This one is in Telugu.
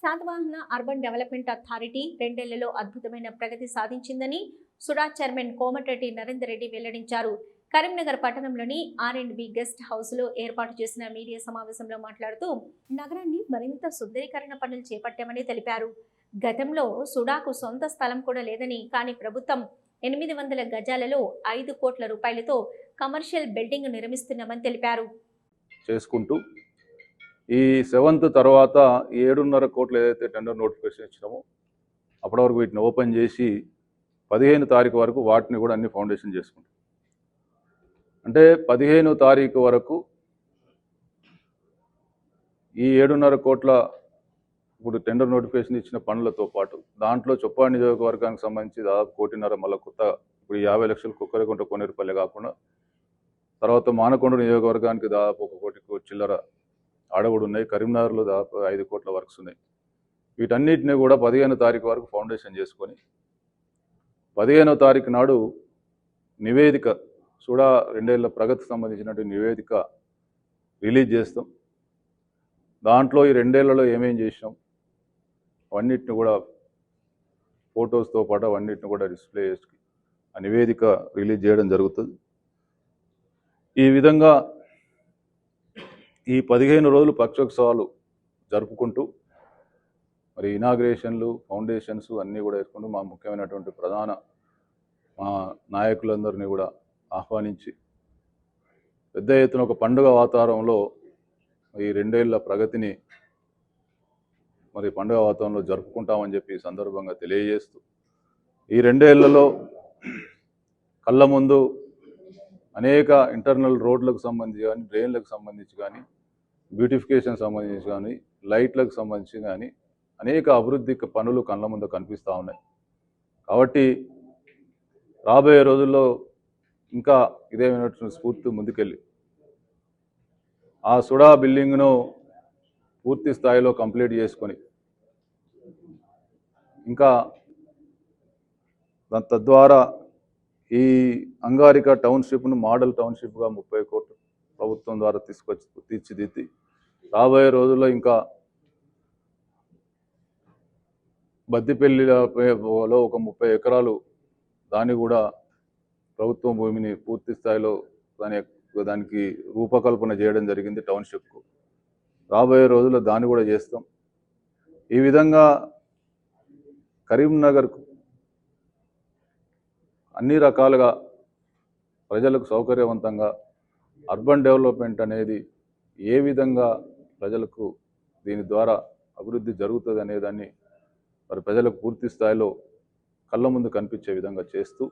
శాతవాహన అర్బన్ డెవలప్మెంట్ అథారిటీ 2 ఏళ్లలో అద్భుతమైన ప్రగతి సాధించిందని సుడా చైర్మన్ కోమటిరెడ్డి నరేందర్ రెడ్డి వెల్లడించారు. కరీంనగర్ పట్టణంలోని R&B గెస్ట్ హౌస్ లో ఏర్పాటు చేసిన మీడియా సమావేశంలో మాట్లాడుతూ నగరాన్ని మరింత సుందరీకరణ పనులు చేపట్టామని తెలిపారు. గతంలో సుడాకు సొంత స్థలం కూడా లేదని, కానీ ప్రభుత్వం 800 గజాలలో 5 కోట్ల రూపాయలతో కమర్షియల్ బిల్డింగ్ నిర్మిస్తున్నామని తెలిపారు. చేసుకుంటూ ఈ 7th తర్వాత 7.5 కోట్లు ఏదైతే టెండర్ నోటిఫికేషన్ ఇచ్చినామో అప్పటి వరకు వీటిని ఓపెన్ చేసి 15 తారీఖు వరకు వాటిని కూడా అన్ని ఫౌండేషన్ చేసుకుంటాం. అంటే 15 తారీఖు వరకు ఈ 7.5 కోట్ల ఇప్పుడు టెండర్ నోటిఫికేషన్ ఇచ్చిన పనులతో పాటు దాంట్లో చొప్పాడు నియోజకవర్గానికి సంబంధించి దాదాపు 1.5 కోటి మళ్ళీ కొత్త ఇప్పుడు 50 లక్షలు కుక్కరగుంట కోనేరుపల్లి కాకుండా తర్వాత మానకొండ నియోజకవర్గానికి దాదాపు 1 కోటి చిల్లర ఆడవుడు ఉన్నాయి. కరీంనగర్లో దాదాపు 5 కోట్ల వర్క్స్ ఉన్నాయి. వీటన్నిటిని కూడా 15 తారీఖు వరకు ఫౌండేషన్ చేసుకొని 15వ తారీఖు నాడు నివేదిక సుడా 2 ఏళ్ల ప్రగతికి సంబంధించినటువంటి నివేదిక రిలీజ్ చేస్తాం. దాంట్లో ఈ 2 ఏళ్లలో ఏమేం చేసినాం అవన్నిటిని కూడా ఫొటోస్తో పాటు అవన్నిటిని కూడా డిస్ప్లే చేసి ఆ నివేదిక రిలీజ్ చేయడం జరుగుతుంది. ఈ విధంగా ఈ 15 రోజులు పక్షోత్సవాలు జరుపుకుంటూ మరి ఇనాగ్రేషన్లు ఫౌండేషన్స్ అన్నీ కూడా వేసుకుంటూ మా ముఖ్యమైనటువంటి ప్రధాన మా నాయకులందరినీ కూడా ఆహ్వానించి పెద్ద ఎత్తున ఒక పండుగ వాతావరణంలో ఈ 2 ఏళ్ల ప్రగతిని మరి పండుగ వాతావరణంలో జరుపుకుంటామని చెప్పి ఈ సందర్భంగా తెలియజేస్తూ ఈ 2 ఏళ్లలో కళ్ళ ముందు అనేక ఇంటర్నల్ రోడ్లకు సంబంధించి కానీ, డ్రైన్లకు సంబంధించి కానీ, బ్యూటిఫికేషన్ సంబంధించి కానీ, లైట్లకు సంబంధించి కానీ అనేక అభివృద్ధి పనులు కళ్ళ ముందు కనిపిస్తూ ఉన్నాయి. కాబట్టి రాబోయే రోజుల్లో ఇంకా ఇదే స్ఫూర్తి ముందుకెళ్ళి ఆ సుడా బిల్డింగ్ను పూర్తి స్థాయిలో కంప్లీట్ చేసుకొని ఇంకా తద్వారా ఈ అంగారిక టౌన్షిప్ను మోడల్ టౌన్షిప్గా 30 కోట్లు ప్రభుత్వం ద్వారా తీర్చిదిద్ది రాబోయే రోజుల్లో ఇంకా బద్దిపల్లిలో ఒక 30 ఎకరాలు దాన్ని కూడా ప్రభుత్వం భూమిని పూర్తి స్థాయిలో దానికి రూపకల్పన చేయడం జరిగింది టౌన్షిప్కు. రాబోయే రోజుల్లో దాన్ని కూడా చేస్తాం. ఈ విధంగా కరీంనగర్కు అన్ని రకాలుగా ప్రజలకు సౌకర్యవంతంగా అర్బన్ డెవలప్మెంట్ అనేది ఏ విధంగా ప్రజలకు దీని ద్వారా అభివృద్ధి జరుగుతుంది అనేదాన్ని మరి ప్రజలకు పూర్తి స్థాయిలో కళ్ళ ముందు కనిపించే విధంగా చేస్తూ